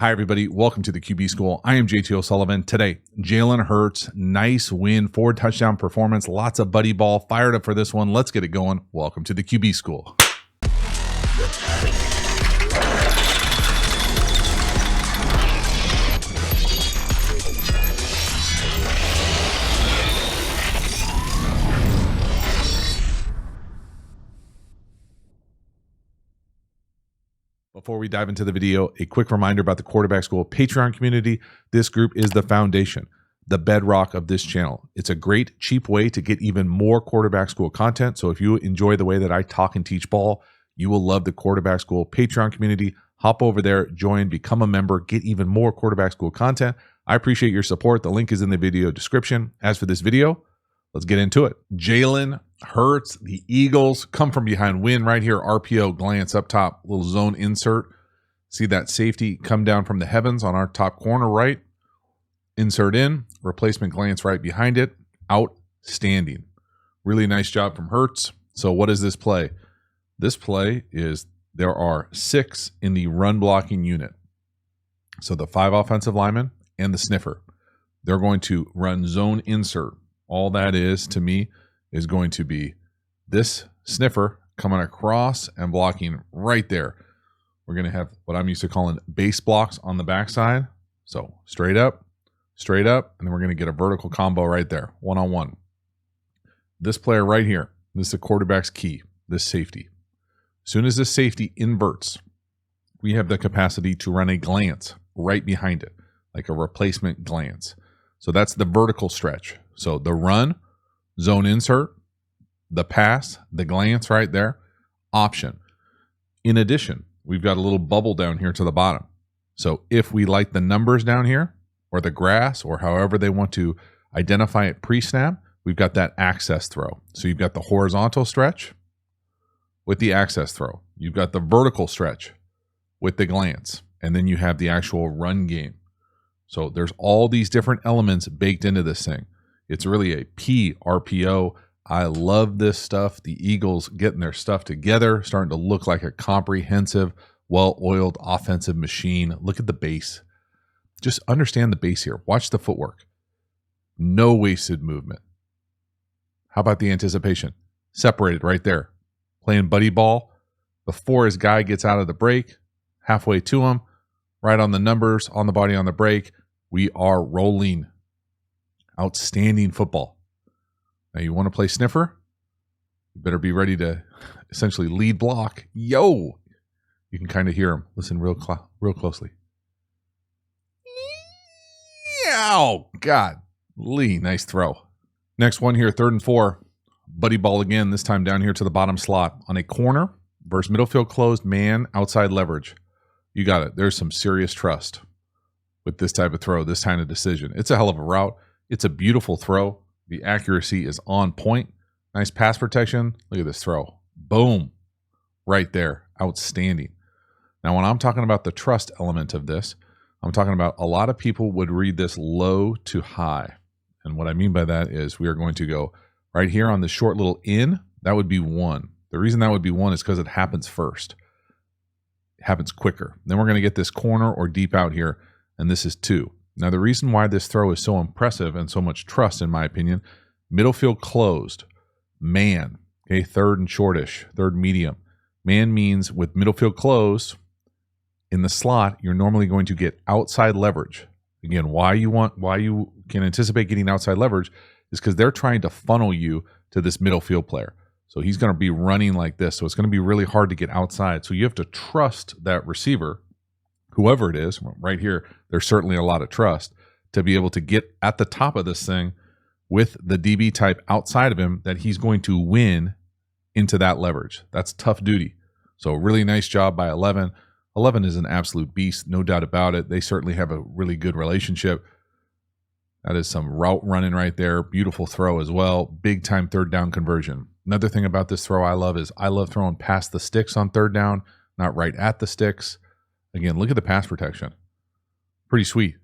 Hi, everybody. Welcome to the QB School. I am JT O'Sullivan. Today, Jalen Hurts, nice win, 4 touchdown performance, lots of buddy ball. Fired up for this one. Let's get it going. Welcome to the QB School. Before we dive into the video, a quick reminder about the Quarterback School Patreon community. This group is the foundation, the bedrock of this channel. It's a great, cheap way to get even more Quarterback School content. So if you enjoy the way that I talk and teach ball, you will love the Quarterback School Patreon community. Hop over there, join, become a member, get even more Quarterback School content. I appreciate your support. The link is in the video description. As for this video, let's get into it. Jalen Hurts, the Eagles come from behind, win right here. RPO glance up top, little zone insert. See that safety come down from the heavens on our top corner right. Insert in, replacement glance right behind it. Outstanding. Really nice job from Hurts. So what is this play? This play is there are 6 in the run blocking unit. So the 5 offensive linemen and the sniffer. They're going to run zone insert. All that is to me is going to be this sniffer coming across and blocking right there. We're going to have what I'm used to calling base blocks on the backside. So straight up, and then we're going to get a vertical combo right there, one-on-one. This player right here, this is the quarterback's key, this safety. As soon as this safety inverts, we have the capacity to run a glance right behind it, like a replacement glance. So that's the vertical stretch. So the run, zone insert, the pass, the glance right there, option. In addition, we've got a little bubble down here to the bottom. So if we like the numbers down here, or the grass, or however they want to identify it pre-snap, we've got that access throw. So you've got the horizontal stretch with the access throw. You've got the vertical stretch with the glance. And then you have the actual run game. So there's all these different elements baked into this thing. It's really a PRPO. I love this stuff. The Eagles getting their stuff together, starting to look like a comprehensive, well-oiled offensive machine. Look at the base. Just understand the base here. Watch the footwork. No wasted movement. How about the anticipation? Separated right there. Playing buddy ball before his guy gets out of the break, halfway to him, right on the numbers, on the body, on the break. We are rolling. Outstanding football. Now you want to play sniffer? You better be ready to essentially lead block. Yo! You can kind of hear him. Listen real closely. Oh, God. Lee, nice throw. Next one here, 3rd and 4. Buddy ball again, this time down here to the bottom slot. On a corner versus middle field closed, man, outside leverage. You got it. There's some serious trust with this type of throw, this kind of decision. It's a hell of a route. It's a beautiful throw. The accuracy is on point. Nice pass protection. Look at this throw. Boom. Right there. Outstanding. Now, when I'm talking about the trust element of this, I'm talking about a lot of people would read this low to high. And what I mean by that is we are going to go right here on the short little in. That would be 1. The reason that would be 1 is because it happens first. It happens quicker. Then we're going to get this corner or deep out here, and this is 2. Now, the reason why this throw is so impressive and so much trust, in my opinion, middle field closed, man, okay, 3rd and shortish, 3rd medium. Man means with middle field closed, in the slot, you're normally going to get outside leverage. Again, why you can anticipate getting outside leverage is because they're trying to funnel you to this middle field player. So he's going to be running like this. So it's going to be really hard to get outside. So you have to trust that receiver, whoever it is, right here, there's certainly a lot of trust to be able to get at the top of this thing with the DB type outside of him that he's going to win into that leverage. That's tough duty. So really nice job by 11. 11 is an absolute beast, no doubt about it. They certainly have a really good relationship. That is some route running right there. Beautiful throw as well. Big time 3rd down conversion. Another thing about this throw I love is I love throwing past the sticks on 3rd down, not right at the sticks. Again, look at the pass protection. Pretty sweet.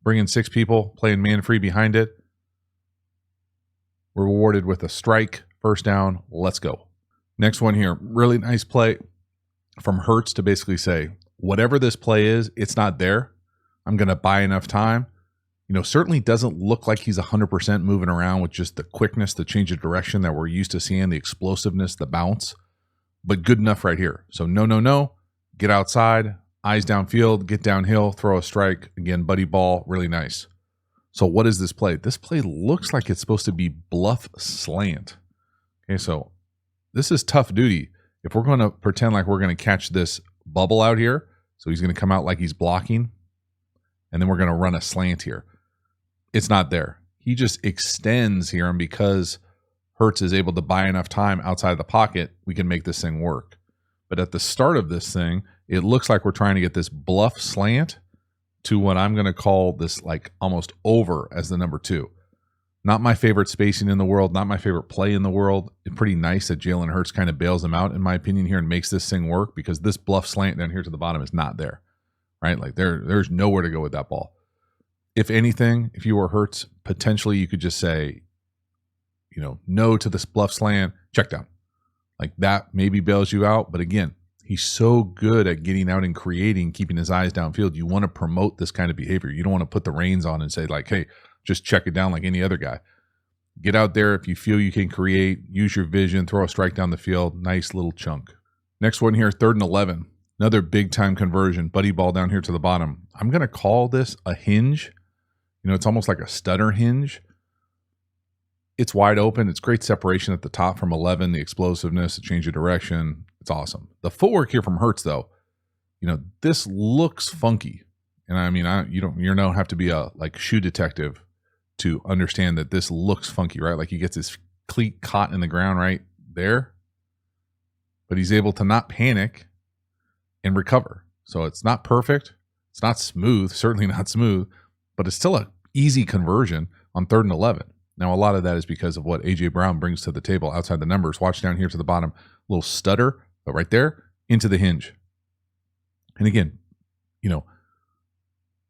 Bringing 6 people, playing man-free behind it. We're rewarded with a strike, 1st down. Let's go. Next one here. Really nice play from Hurts to basically say, whatever this play is, it's not there. I'm going to buy enough time. Certainly doesn't look like he's 100% moving around with just the quickness, the change of direction that we're used to seeing, the explosiveness, the bounce, but good enough right here. So no. Get outside, eyes downfield, get downhill, throw a strike. Again, buddy ball, really nice. So what is this play? This play looks like it's supposed to be bluff slant. Okay, so this is tough duty. If we're going to pretend like we're going to catch this bubble out here, so he's going to come out like he's blocking, and then we're going to run a slant here. It's not there. He just extends here, and because Hurts is able to buy enough time outside the pocket, we can make this thing work. But at the start of this thing, it looks like we're trying to get this bluff slant to what I'm going to call this like almost over as the number 2. Not my favorite spacing in the world, not my favorite play in the world. It's pretty nice that Jalen Hurts kind of bails him out, in my opinion, here and makes this thing work, because this bluff slant down here to the bottom is not there, right? Like there's nowhere to go with that ball. If anything, if you were Hurts, potentially you could just say, no to this bluff slant, check down. Like that maybe bails you out. But again, he's so good at getting out and creating, keeping his eyes downfield. You want to promote this kind of behavior. You don't want to put the reins on and say like, hey, just check it down like any other guy. Get out there if you feel you can create, use your vision, throw a strike down the field. Nice little chunk. Next one here, 3rd and 11. Another big time conversion. Buddy ball down here to the bottom. I'm going to call this a hinge. It's almost like a stutter hinge. It's wide open. It's great separation at the top from 11, the explosiveness, the change of direction. It's awesome. The footwork here from Hurts, though, this looks funky. And I mean, you don't have to be a shoe detective to understand that this looks funky, right? Like he gets his cleat caught in the ground right there, but he's able to not panic and recover. So it's not perfect. It's not smooth, certainly not smooth, but it's still an easy conversion on 3rd and 11. Now, a lot of that is because of what A.J. Brown brings to the table outside the numbers. Watch down here to the bottom, little stutter, but right there, into the hinge. And again,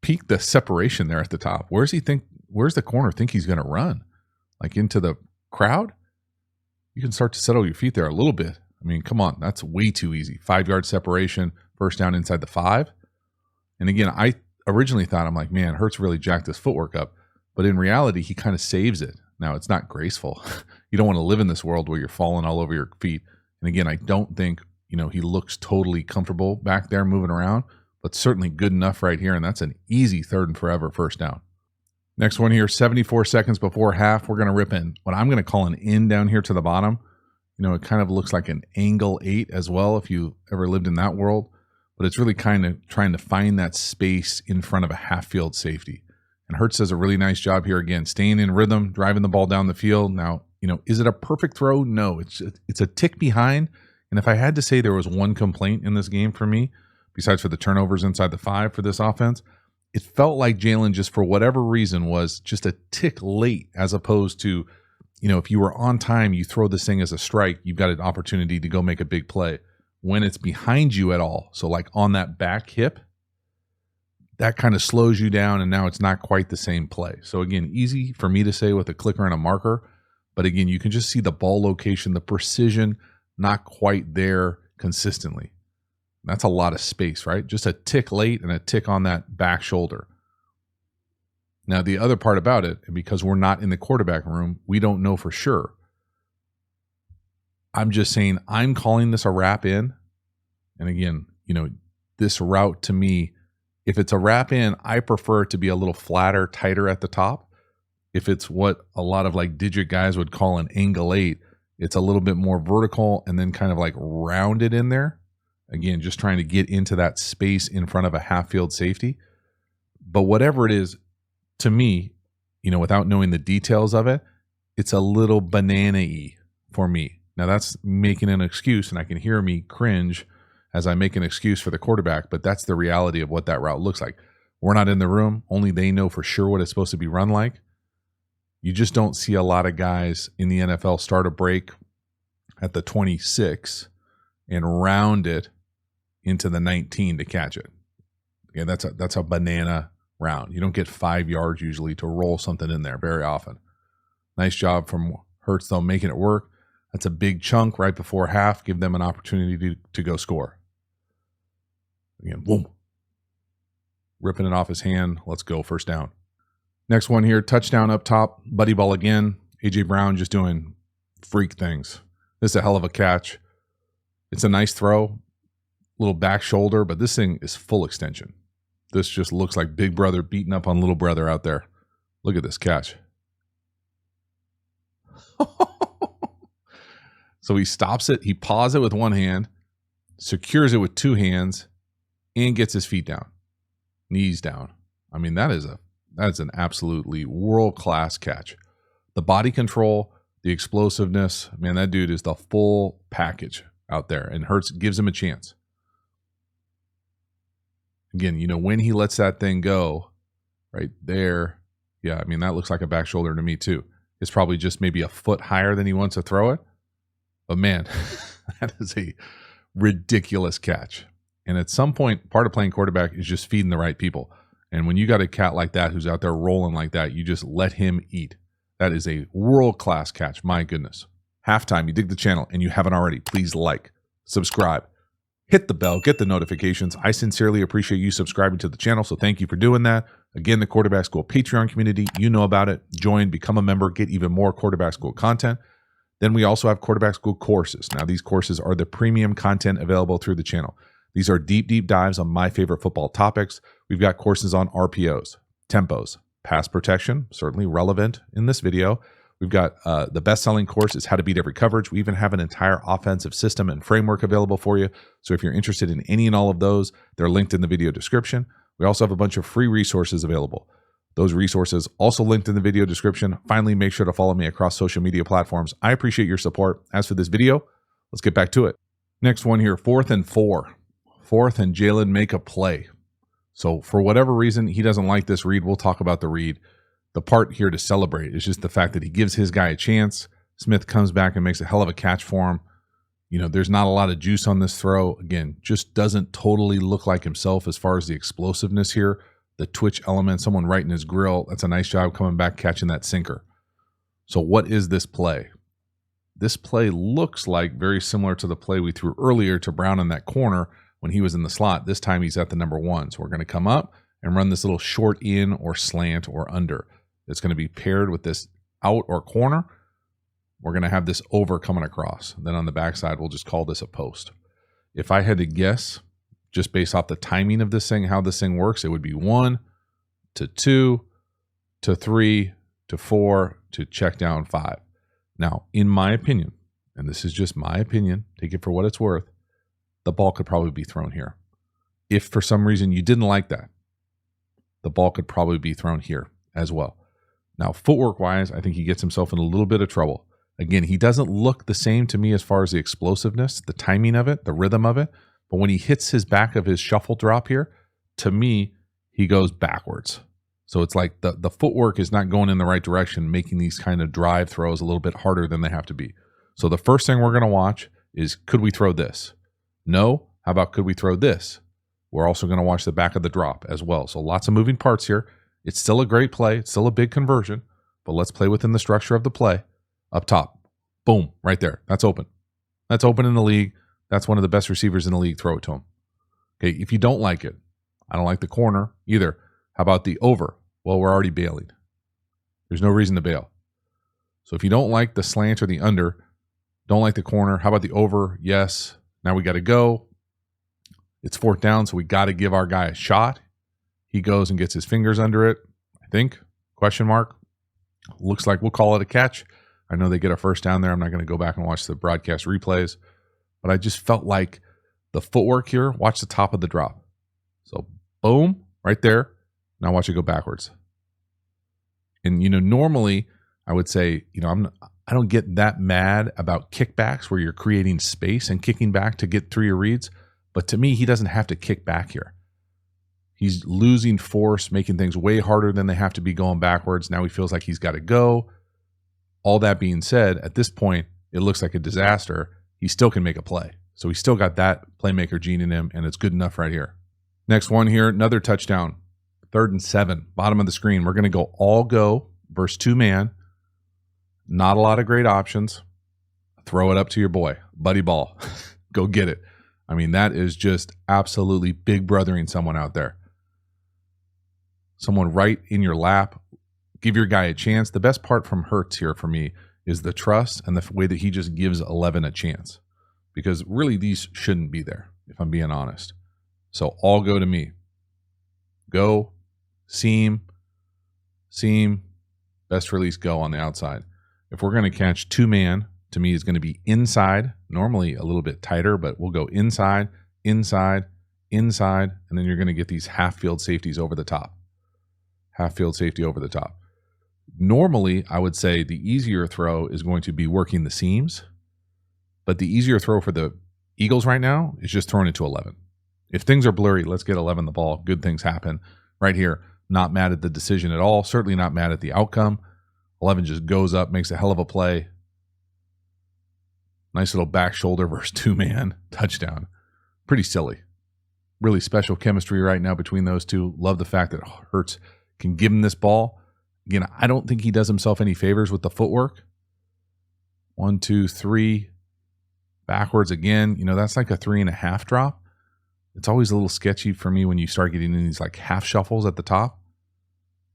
peek the separation there at the top. Where's the corner think he's going to run? Like into the crowd? You can start to settle your feet there a little bit. I mean, come on, that's way too easy. 5-yard separation, first down inside the 5. And again, I originally thought, I'm like, man, Hurts really jacked his footwork up. But in reality, he kind of saves it. Now, it's not graceful. You don't want to live in this world where you're falling all over your feet. And again, I don't think, he looks totally comfortable back there moving around, but certainly good enough right here. And that's an easy 3rd and forever first down. Next one here, 74 seconds before half, we're going to rip in what I'm going to call an in down here to the bottom. It kind of looks like an angle 8 as well, if you ever lived in that world. But it's really kind of trying to find that space in front of a half-field safety. And Hurts does a really nice job here, again, staying in rhythm, driving the ball down the field. Now, is it a perfect throw? No, it's a tick behind. And if I had to say there was one complaint in this game for me, besides for the turnovers inside the 5 for this offense, it felt like Jalen, just for whatever reason, was just a tick late, as opposed to, if you were on time, you throw this thing as a strike, you've got an opportunity to go make a big play. When it's behind you at all, so like on that back hip, that kind of slows you down, and now it's not quite the same play. So again, easy for me to say with a clicker and a marker, but again, you can just see the ball location, the precision, not quite there consistently. That's a lot of space, right? Just a tick late and a tick on that back shoulder. Now, the other part about it, and because we're not in the quarterback room, we don't know for sure. I'm just saying I'm calling this a wrap in. And again, this route to me, if it's a wrap in, I prefer it to be a little flatter, tighter at the top. If it's what a lot of digit guys would call an angle 8, it's a little bit more vertical and then kind of rounded in there. Again, just trying to get into that space in front of a half-field safety. But whatever it is, to me, without knowing the details of it, it's a little banana-y for me. Now, that's making an excuse, and I can hear me cringe as I make an excuse for the quarterback, but that's the reality of what that route looks like. We're not in the room. Only they know for sure what it's supposed to be run like. You just don't see a lot of guys in the NFL start a break at the 26 and round it into the 19 to catch it. Again, that's a banana round. You don't get 5 yards usually to roll something in there very often. Nice job from Hurts, though, making it work. That's a big chunk right before half. Give them an opportunity to go score. Again, boom. ripping it off his hand. Let's go, first down. Next one here, touchdown up top, buddy ball again. A.J. Brown just doing freak things. This is a hell of a catch. It's a nice throw, little back shoulder, but this thing is full extension. This just looks like big brother beating up on little brother out there. Look at this catch. So he stops it, he paws it with one hand, secures it with two hands, and gets his feet down, knees down. I mean, that is an absolutely world-class catch. The body control, the explosiveness, man, that dude is the full package out there, and Hurts gives him a chance. Again, you know, when he lets that thing go right there, yeah, I mean, that looks like a back shoulder to me too. It's probably just maybe a foot higher than he wants to throw it. But man, that is a ridiculous catch. And at some point, part of playing quarterback is just feeding the right people. And when you got a cat like that who's out there rolling like that, you just let him eat. That is a world-class catch. My goodness. Halftime, you dig the channel and you haven't already, please like, subscribe, hit the bell, get the notifications. I sincerely appreciate you subscribing to the channel, so thank you for doing that. Again, the Quarterback School Patreon community, you know about it. Join, become a member, get even more Quarterback School content. Then we also have Quarterback School courses. Now, these courses are the premium content available through the channel. These are deep, deep dives on my favorite football topics. We've got courses on RPOs, tempos, pass protection, certainly relevant in this video. We've got the best-selling course is How to Beat Every Coverage. We even have an entire offensive system and framework available for you. So if you're interested in any and all of those, they're linked in the video description. We also have a bunch of free resources available. Those resources also linked in the video description. Finally, make sure to follow me across social media platforms. I appreciate your support. As for this video, let's get back to it. Next one here, 4th and 4. 4th and Jalen make a play. So for whatever reason, he doesn't like this read. We'll talk about the read. The part here to celebrate is just the fact that he gives his guy a chance. Smith comes back and makes a hell of a catch for him. You know, there's not a lot of juice on this throw. Again, just doesn't totally look like himself as far as the explosiveness here. The twitch element, someone right in his grill. That's a nice job coming back, catching that sinker. So what is this play? This play looks like very similar to the play we threw earlier to Brown in that corner when he was in the slot. This time he's at the number 1. So we're going to come up and run this little short in or slant or under. It's going to be paired with this out or corner. We're going to have this over coming across. Then on the backside, we'll just call this a post. If I had to guess, just based off the timing of this thing, how this thing works, it would be 1 to 2 to 3 to 4 to check down 5. Now, in my opinion, and this is just my opinion, take it for what it's worth, the ball could probably be thrown here. If for some reason you didn't like that, the ball could probably be thrown here as well. Now, footwork-wise, I think he gets himself in a little bit of trouble. Again, he doesn't look the same to me as far as the explosiveness, the timing of it, the rhythm of it. But when he hits his back of his shuffle drop here, to me, he goes backwards. So it's like the footwork is not going in the right direction, making these kind of drive throws a little bit harder than they have to be. So the first thing we're going to watch is, could we throw this? No? How about could we throw this? We're also going to watch the back of the drop as well. So lots of moving parts here. It's still a great play. It's still a big conversion, but let's play within the structure of the play. Up top, boom, right there. That's open. That's open in the league. That's one of the best receivers in the league. Throw it to him. Okay, if you don't like it, I don't like the corner either. How about the over? Well, we're already bailing. There's no reason to bail. So if you don't like the slant or the under, don't like the corner, how about the over? Yes. Now we got to go. It's 4th down, so we got to give our guy a shot. He goes and gets his fingers under it, I think, question mark. Looks like we'll call it a catch. I know they get a first down there. I'm not going to go back and watch the broadcast replays, but I just felt like the footwork here, watch the top of the drop. So boom, right there. Now watch it go backwards. And, you know, normally I would say, you know, I don't get that mad about kickbacks where you're creating space and kicking back to get through your reads. But to me, he doesn't have to kick back here. He's losing force, making things way harder than they have to be going backwards. Now he feels like he's got to go. All that being said, at this point, it looks like a disaster. He still can make a play. So he's still got that playmaker gene in him, and it's good enough right here. Next one here, another touchdown. 3rd and 7, bottom of the screen. We're going to go all go versus 2-man. Not a lot of great options. Throw it up to your boy, buddy ball. Go get it. I mean, that is just absolutely big brothering someone out there. someone right in your lap. Give your guy a chance. The best part from Hurts here for me is the trust and the way that he just gives 11 a chance, because really these shouldn't be there, if I'm being honest. So all go to me. Go, seam, best release, go on the outside. If we're going to catch two-man, to me is going to be inside, normally a little bit tighter, but we'll go inside, inside, inside, and then you're going to get these half-field safeties over the top. Half-field safety over the top. Normally, I would say the easier throw is going to be working the seams, but the easier throw for the Eagles right now is just throwing it to 11. If things are blurry, let's get 11 the ball. Good things happen. Right here, not mad at the decision at all. Certainly not mad at the outcome. 11 just goes up, makes a hell of a play. Nice little back shoulder versus two-man touchdown. Pretty silly. Really special chemistry right now between those two. Love the fact that Hurts can give him this ball. Again, I don't think he does himself any favors with the footwork. 1, 2, 3. Backwards again. You know, that's like a 3.5 drop. It's always a little sketchy for me when you start getting in these like half shuffles at the top.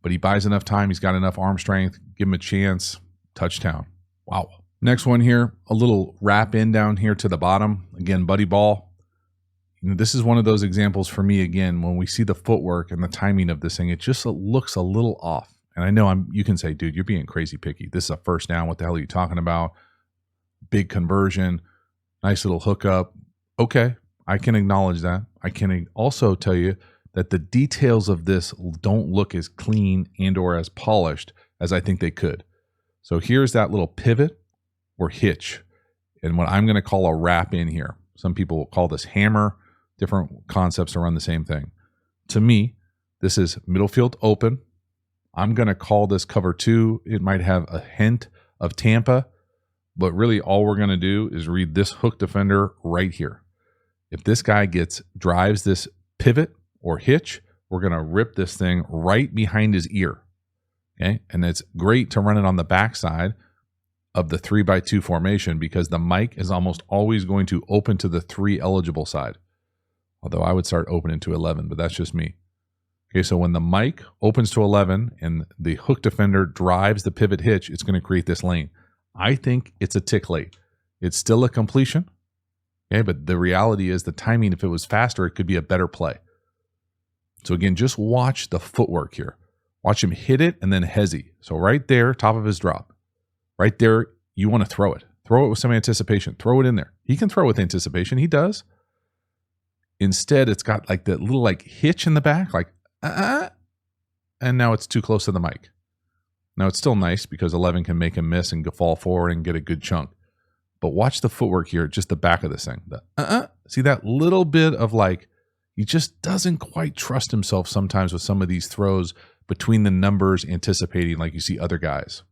But he buys enough time. He's got enough arm strength. Give him a chance. Touchdown. Wow. Next one here, a little wrap in down here to the bottom. Again, buddy ball. You know, this is one of those examples for me, again, when we see the footwork and the timing of this thing, it just looks a little off. And I know you can say, dude, you're being crazy picky. This is a first down. What the hell are you talking about? Big conversion. Nice little hookup. Okay, I can acknowledge that. I can also tell you that the details of this don't look as clean and or as polished as I think they could. So here's that little pivot or hitch, and what I'm going to call a wrap in here. Some people will call this hammer. Different concepts around the same thing. To me, this is middle field open. I'm going to call this cover 2. It might have a hint of Tampa, but really all we're going to do is read this hook defender right here. If this guy drives this pivot or hitch, we're going to rip this thing right behind his ear. Okay. And it's great to run it on the backside of the 3x2 formation because the mic is almost always going to open to the 3 eligible side. Although I would start opening to 11, but that's just me. Okay, so when the mic opens to 11 and the hook defender drives the pivot hitch, it's going to create this lane. I think it's a tick late. It's still a completion. Okay, but the reality is the timing, if it was faster, it could be a better play. So again, just watch the footwork here. Watch him hit it and then hezzy. So right there, top of his drop. Right there, you want to throw it. Throw it with some anticipation. Throw it in there. He can throw with anticipation. He does. Instead, it's got like that little like hitch in the back, like, and now it's too close to the mic. Now it's still nice because 11 can make him miss and fall forward and get a good chunk. But watch the footwork here, just the back of this thing. See that little bit of like, he just doesn't quite trust himself sometimes with some of these throws between the numbers, anticipating like you see other guys.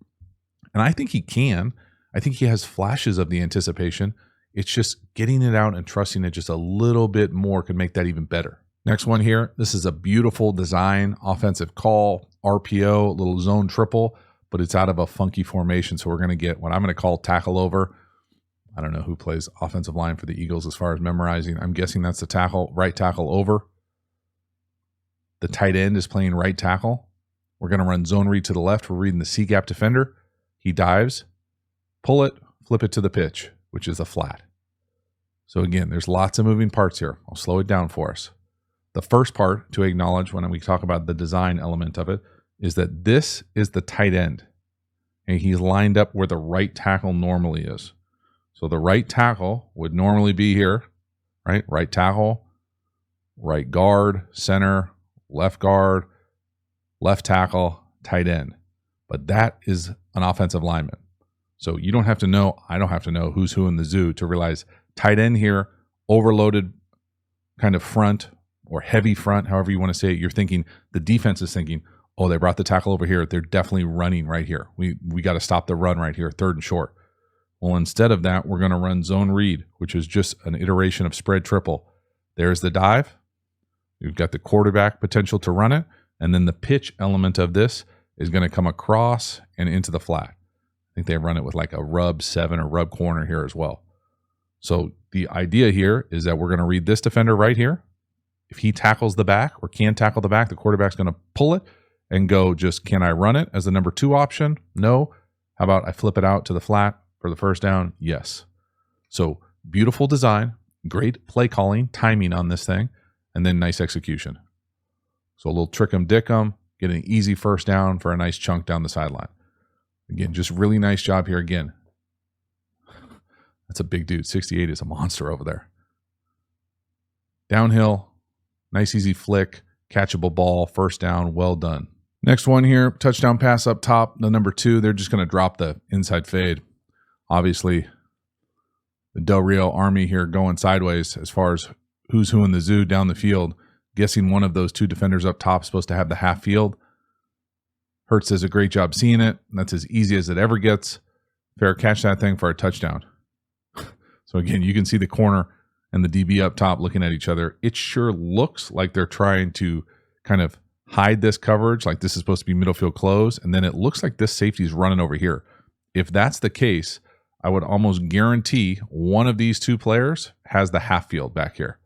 And I think he can. I think he has flashes of the anticipation. It's just getting it out and trusting it just a little bit more could make that even better. Next one here. This is a beautiful design, offensive call, RPO, little zone triple, but it's out of a funky formation. So we're going to get what I'm going to call tackle over. I don't know who plays offensive line for the Eagles as far as memorizing. I'm guessing that's the tackle, right tackle over. The tight end is playing right tackle. We're going to run zone read to the left. We're reading the C-gap defender. He dives, pull it, flip it to the pitch, which is a flat. So again, there's lots of moving parts here. I'll slow it down for us. The first part to acknowledge when we talk about the design element of it is that this is the tight end. And he's lined up where the right tackle normally is. So the right tackle would normally be here, right? Right tackle, right guard, center, left guard, left tackle, tight end. But that is an offensive lineman. So you don't have to know, I don't have to know who's who in the zoo to realize tight end here, overloaded kind of front or heavy front, however you want to say it. You're thinking, the defense is thinking, oh, they brought the tackle over here. They're definitely running right here. We got to stop the run right here, 3rd and short. Well, instead of that, we're going to run zone read, which is just an iteration of spread triple. There's the dive. You've got the quarterback potential to run it. And then the pitch element of this is going to come across and into the flat. I think they run it with like a rub 7 or rub corner here as well. So the idea here is that we're going to read this defender right here. If he tackles the back or can tackle the back, the quarterback's going to pull it. and go just, can I run it as the number 2 option? No. How about I flip it out to the flat for the first down? Yes. So beautiful design, great play calling, timing on this thing, and then nice execution. So a little trick-em dick-em, get an easy first down for a nice chunk down the sideline. Again, just really nice job here again. That's a big dude. 68 is a monster over there. Downhill, nice easy flick, catchable ball, first down, well done. Next one here, touchdown pass up top, the number 2. They're just going to drop the inside fade. Obviously, the Del Rio Army here going sideways as far as who's who in the zoo down the field. Guessing one of those 2 defenders up top is supposed to have the half field. Hurts does a great job seeing it. That's as easy as it ever gets. Fair catch that thing for a touchdown. So again, you can see the corner and the DB up top looking at each other. It sure looks like they're trying to kind of hide this coverage, like this is supposed to be middle field close, and then it looks like this safety is running over here. If that's the case, I would almost guarantee one of these 2 players has the half field back here.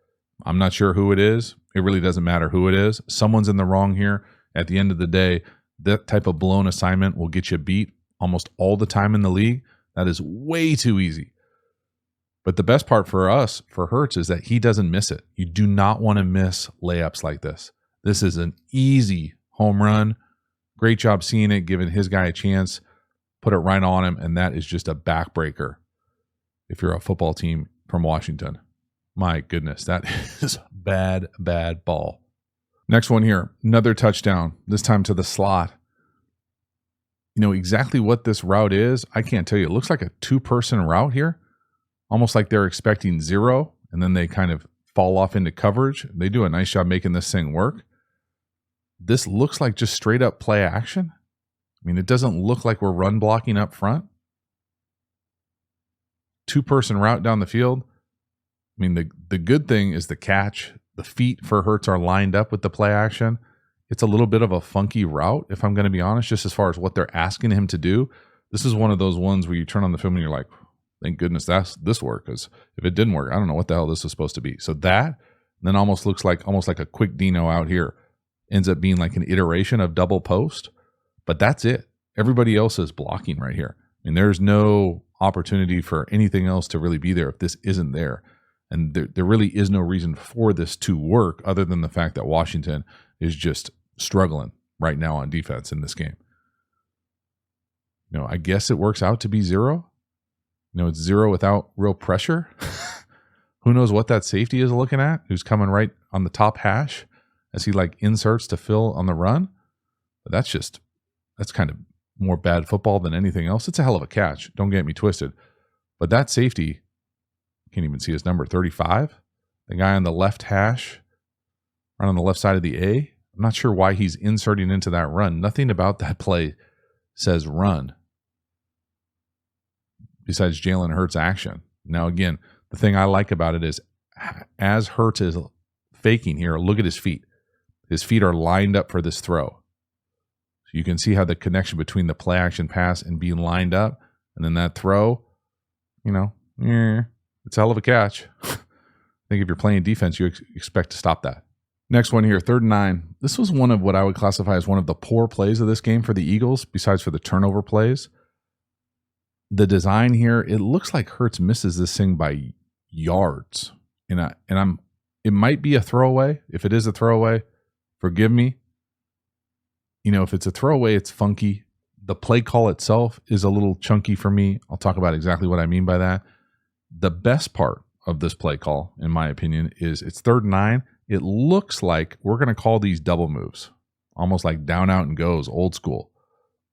I'm not sure who it is. It really doesn't matter who it is. Someone's in the wrong here. At the end of the day, that type of blown assignment will get you beat almost all the time in the league. That is way too easy. But the best part for us, for Hurts, is that he doesn't miss it. You do not want to miss layups like this. This is an easy home run. Great job seeing it, giving his guy a chance, put it right on him, and that is just a backbreaker if you're a football team from Washington. My goodness, that is bad, bad ball. Next one here, another touchdown, this time to the slot. You know exactly what this route is? I can't tell you. It looks like a 2-person route here. Almost like they're expecting 0, and then they kind of fall off into coverage. They do a nice job making this thing work. This looks like just straight up play action. I mean, it doesn't look like we're run blocking up front. 2-person route down the field. I mean, the good thing is the catch. The feet for Hurts are lined up with the play action. It's a little bit of a funky route, if I'm going to be honest, just as far as what they're asking him to do. This is one of those ones where you turn on the film and you're like, thank goodness this worked, because if it didn't work, I don't know what the hell this was supposed to be. So that then almost looks like a quick Dino out here. Ends up being like an iteration of double post, but that's it. Everybody else is blocking right here. I mean, there's no opportunity for anything else to really be there if this isn't there. And there really is no reason for this to work other than the fact that Washington is just struggling right now on defense in this game. You know, I guess it works out to be 0. You know, it's 0 without real pressure. Who knows what that safety is looking at, who's coming right on the top hash as he like inserts to fill on the run. But that's kind of more bad football than anything else. It's a hell of a catch. Don't get me twisted. But that safety, can't even see his number, 35. The guy on the left hash, right on the left side of the A. I'm not sure why he's inserting into that run. Nothing about that play says run, besides Jalen Hurts' action. Now, again, the thing I like about it is as Hurts is faking here, look at his feet. His feet are lined up for this throw. So you can see how the connection between the play action pass and being lined up, and then that throw, you know, it's a hell of a catch. I think if you're playing defense, you expect to stop that. Next one here, 3rd and 9. This was one of what I would classify as one of the poor plays of this game for the Eagles, besides for the turnover plays. The design here, it looks like Hurts misses this thing by yards. It might be a throwaway. If it is a throwaway, forgive me. You know, if it's a throwaway, it's funky. The play call itself is a little chunky for me. I'll talk about exactly what I mean by that. The best part of this play call, in my opinion, is it's 3rd and 9. It looks like we're going to call these double moves, almost like down, out, and goes, old school.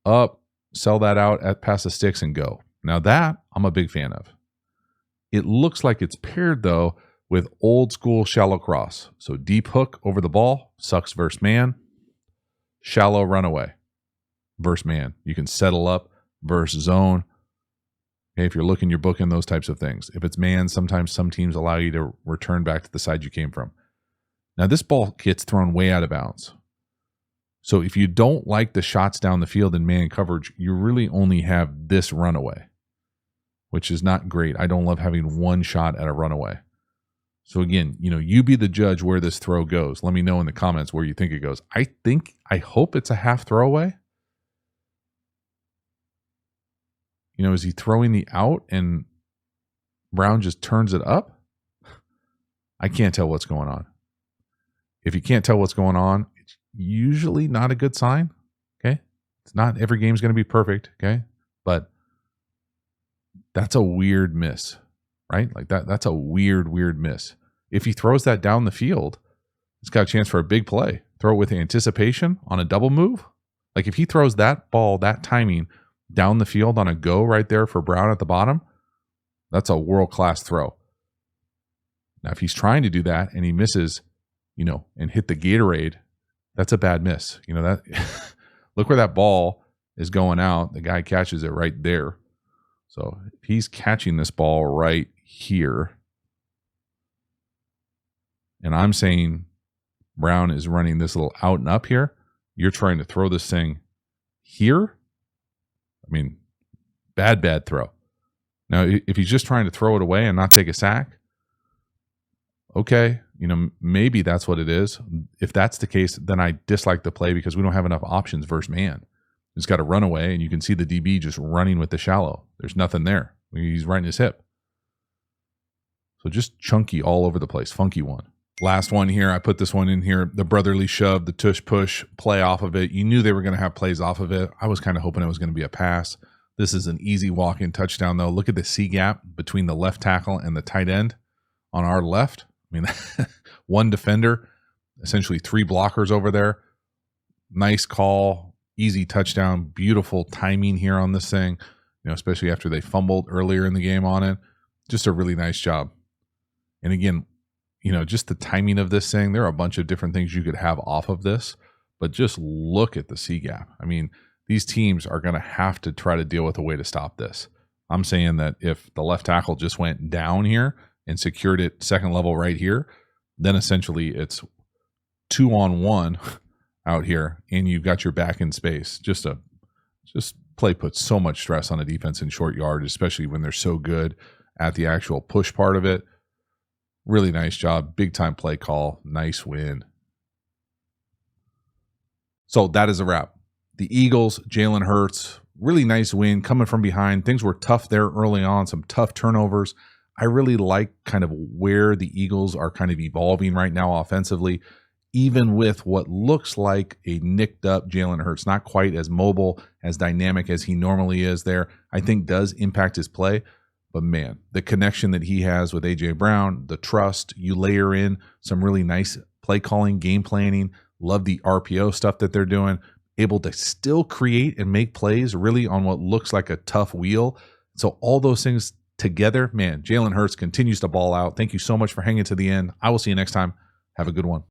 Up, sell that out at past the sticks and go. Now that I'm a big fan of. It looks like it's paired, though, with old school shallow cross. So deep hook over the ball, sucks versus man. Shallow runaway versus man. You can settle up versus zone. Okay, if you're looking, you're booking those types of things. If it's man, sometimes some teams allow you to return back to the side you came from. Now this ball gets thrown way out of bounds. So if you don't like the shots down the field in man coverage, you really only have this runaway, which is not great. I don't love having one shot at a runaway. So again, you be the judge where this throw goes. Let me know in the comments where you think it goes. I hope it's a half throwaway. Is he throwing the out and Brown just turns it up? I can't tell what's going on. If you can't tell what's going on, it's usually not a good sign. Okay. It's not every game's going to be perfect. Okay. But that's a weird miss, right? Like that's a weird miss. If he throws that down the field, he's got a chance for a big play. Throw it with anticipation on a double move. Like if he throws that ball, that timing down the field on a go right there for Brown at the bottom, that's a world-class throw. Now, if he's trying to do that and he misses, and hit the Gatorade, that's a bad miss. That look where that ball is going out. The guy catches it right there. So if he's catching this ball right here, and I'm saying Brown is running this little out and up here, you're trying to throw this thing here. I mean, bad throw. Now, if he's just trying to throw it away and not take a sack, okay, maybe that's what it is. If that's the case, then I dislike the play because we don't have enough options versus man. He's got to run away, and you can see the DB just running with the shallow. There's nothing there. He's right in his hip. So just chunky all over the place. Funky one. Last one here. I put this one in here. The brotherly shove, the tush push play off of it. You knew they were going to have plays off of it. I was kind of hoping it was going to be a pass. This is an easy walk-in touchdown, though. Look at the C gap between the left tackle and the tight end on our left. I mean, one defender, essentially 3 blockers over there. Nice call, easy touchdown, beautiful timing here on this thing, especially after they fumbled earlier in the game on it. Just a really nice job. And again, just the timing of this thing, there are a bunch of different things you could have off of this, but just look at the C gap. I mean, these teams are going to have to try to deal with a way to stop this. I'm saying that if the left tackle just went down here and secured it second level right here, then essentially it's 2-on-1 out here, and you've got your back in space. Just play puts so much stress on a defense in short yard, especially when they're so good at the actual push part of it. Really nice job. Big time play call. Nice win. So that is a wrap. The Eagles, Jalen Hurts, really nice win coming from behind. Things were tough there early on, some tough turnovers. I really like kind of where the Eagles are kind of evolving right now offensively, even with what looks like a nicked up Jalen Hurts, not quite as mobile, as dynamic as he normally is there. I think does impact his play. But man, the connection that he has with A.J. Brown, the trust, you layer in some really nice play calling, game planning, love the RPO stuff that they're doing, able to still create and make plays really on what looks like a tough wheel. So all those things together, man, Jalen Hurts continues to ball out. Thank you so much for hanging to the end. I will see you next time. Have a good one.